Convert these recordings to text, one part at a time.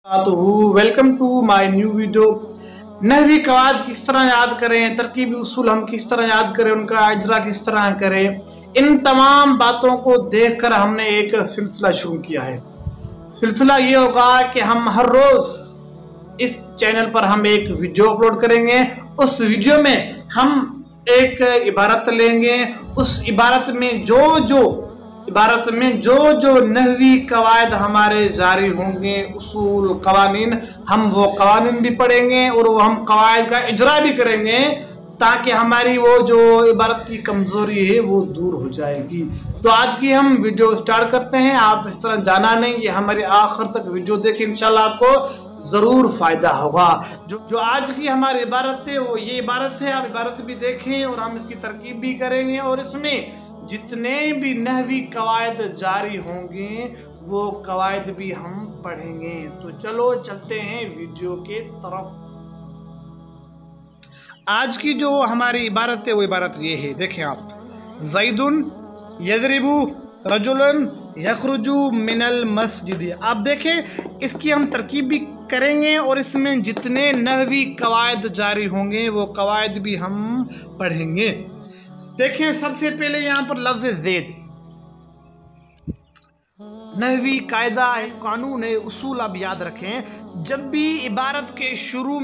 तो welcome to my new video. नहवी कवायद किस तरह याद करें, तरकीबी उसूल हम किस तरह याद करें, उनका इजरा किस तरह करें, इन तमाम बातों को देखकर हमने एक सिलसिला शुरू किया है। सिलसिला ये होगा कि हम हर रोज इस चैनल पर हम एक वीडियो अपलोड करेंगे। उस वीडियो में हम एक इबारत लेंगे, उस इबारत में जो नहवी कवायद हमारे जारी होंगे, उसूल कवानीन, हम वो कवानीन भी पढ़ेंगे और वो हम कवायद का इजरा भी करेंगे ताकि हमारी वो जो इबारत की कमजोरी है वो दूर हो जाएगी। तो आज की हम वीडियो स्टार्ट करते हैं। आप इस तरह जाना नहीं, ये हमारे आखिर तक वीडियो देखें, इंशाल्लाह आपको जरूर फायदा होगा। जो आज की हमारी इबारत है वो ये इबारत है, आप इबारत भी देखें और हम इसकी तरकीब भी करेंगे और इसमें जितने भी नहवी कवायद जारी होंगे वो कवायद भी हम पढ़ेंगे। तो चलो चलते हैं वीडियो के तरफ। आज की जो हमारी इबारत है वो इबारत ये है, देखें आप। ज़ैदुन यदरिबु रजुलन यखरुजु मिनल मस्जिद। आप देखें इसकी हम तरकीब भी करेंगे और इसमें जितने नहवी कवायद जारी होंगे वो कवायद भी हम पढ़ेंगे। देखें सबसे पहले यहाँ पर लफ्ज़ ज़ैद, नहवी कायदा है, कानून है, उसूल आप याद रखें। जब भी इबारत के शुरू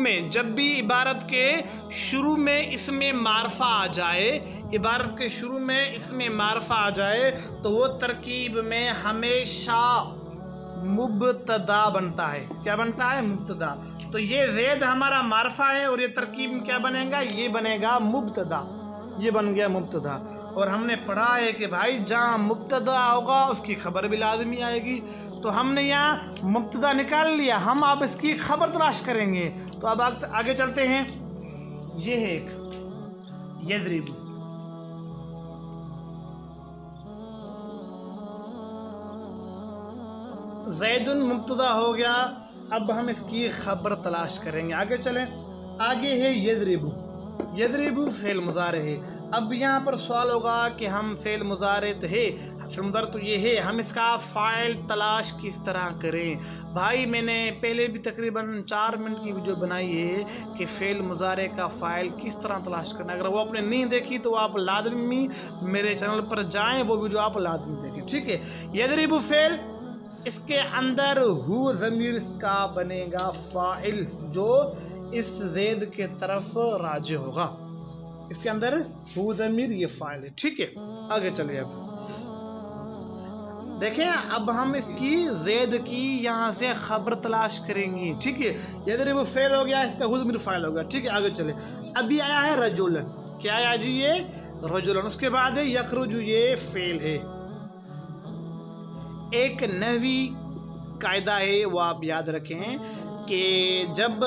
में इसमें मारफा आ जाए, इबारत के शुरू में इसमें मारफा आ जाए तो वो तरकीब में हमेशा मुब्तदा बनता है। क्या बनता है? मुब्तदा। तो ये ज़ैद हमारा मारफा है और ये तरकीब में क्या बनेगा? ये बनेगा मुब्तदा। ये बन गया मुब्तदा। और हमने पढ़ा है कि भाई जहाँ मुब्तदा होगा उसकी खबर भी लाजमी आएगी। तो हमने यहाँ मुब्तदा निकाल लिया, हम अब इसकी खबर तलाश करेंगे। तो अब आगे चलते हैं। ये है एक यदरिबु, ज़ैदुन मुब्तदा हो गया। अब हम इसकी खबर तलाश करेंगे। आगे चलें। आगे है यदरिबु। यदरिबु फेल मुजारे है। अब यहाँ पर सवाल होगा कि हम फेल मुजारे तो है, फेल मुजारे तो ये है, हम इसका फ़ाइल तलाश किस तरह करें? भाई मैंने पहले भी तकरीबन 4 मिनट की वीडियो बनाई है कि फ़ेल मुजारे का फ़ाइल किस तरह तलाश करना। अगर वो आपने नहीं देखी तो आप लाजमी मेरे चैनल पर जाएँ, वो वीडियो आप लाजमी देखें, ठीक है। यदरिबु फेल, इसके अंदर हु ज़मीर इसका बनेगा फ़ाइल जो इस ज़ैद के तरफ राजे होगा। इसके अंदर हु ज़मीर ये फ़ाइल है, ठीक है। आगे चलिए। अब देखें, अब हम इसकी ज़ैद की यहाँ से खबर तलाश करेंगे, ठीक है। यदरिबु फेल हो गया, इसका हु ज़मीर फ़ाइल हो गया, ठीक है। आगे चले। अभी आया है रजुलन। क्या आया जी? ये रजुलन। उसके बाद है यखरुजु, ये फेल है। एक नहवी कायदा है वो आप याद रखें कि जब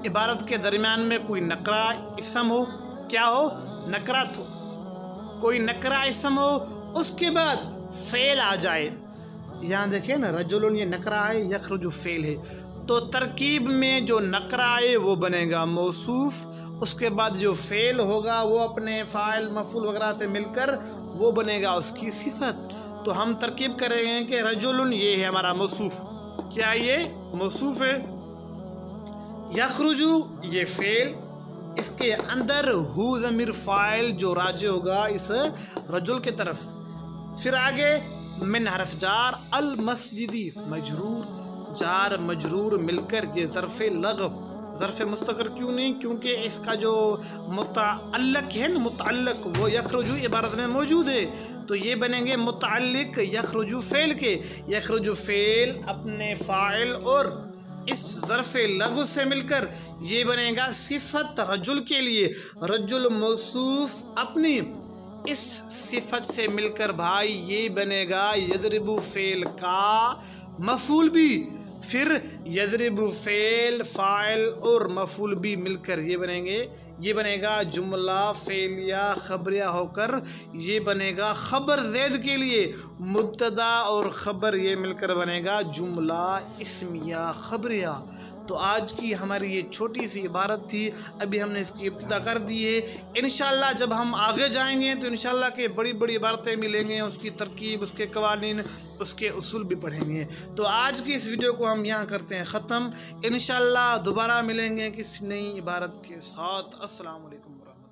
इबारत के दरमियान में कोई नकरा इसम हो, क्या हो? नकरा, तो कोई नकरा इसम हो, उसके बाद फेल आ जाए। यहाँ देखें ना, रजुलन ये नकरा है, यखरुजु फेल है। तो तरकीब में जो नकरा है वो बनेगा मौसूफ, उसके बाद जो फेल होगा वो अपने फ़ाइल मफ़ूल वगैरह से मिलकर वो बनेगा उसकी सिफत। तो हम तरकीब करेंगे कि रजुलन ये है हमारा मौसूफ। क्या ये मौसूफ है? यखरुजु ये फेल, इसके अंदर हु ज़मीर फ़ाइल जो राजे होगा इस रजुल के तरफ। फिर आगे मिन हरफ जार, अल मस्जिदी मजरूर, जार मजरूर मिलकर ये ज़र्फ़ लगब, ज़र्फ़ मुस्तक़र क्यों नहीं? क्योंकि इसका जो मुतअल्लिक़ है ना, मुतअल्लिक़ वो यखरुजु इबारत में मौजूद है। तो ये बनेंगे मुतअल्लिक़ यखरुजु फ़ेल के। यखरुजु फ़ेल अपने फ़ाइल और इस ज़र्फ़ लगु से मिलकर ये बनेगा सिफत रजुल के लिए। रजुल मौसूफ अपनी इस सिफत से मिलकर भाई ये बनेगा यदरिबु फेल का मफूल भी। फिर यदरिबु फेल फ़ाइल और मफूल भी मिलकर ये बनेगा जुमला फेलिया खबरिया होकर ये बनेगा खबर ज़ैद के लिए। मुब्तदा और खबर ये मिलकर बनेगा जुमला इस्मिया खबरिया। تو آج کی ہماری یہ چھوٹی سی عبارت تھی، ابھی ہم نے اس کی ابتدا کر دی ہے۔ انشاءاللہ جب ہم آگے جائیں گے تو انشاءاللہ کہ بڑی بڑی عبارتیں ملیں گے، اس کی ترکیب، اس کے قوانین، اس کے اصول بھی پڑھیں گے۔ تو آج کی اس ویڈیو کو ہم یہاں کرتے ہیں ختم، انشاءاللہ دوبارہ ملیں گے کسی نئی عبارت کے ساتھ۔ السلام علیکم ورحمۃ اللہ۔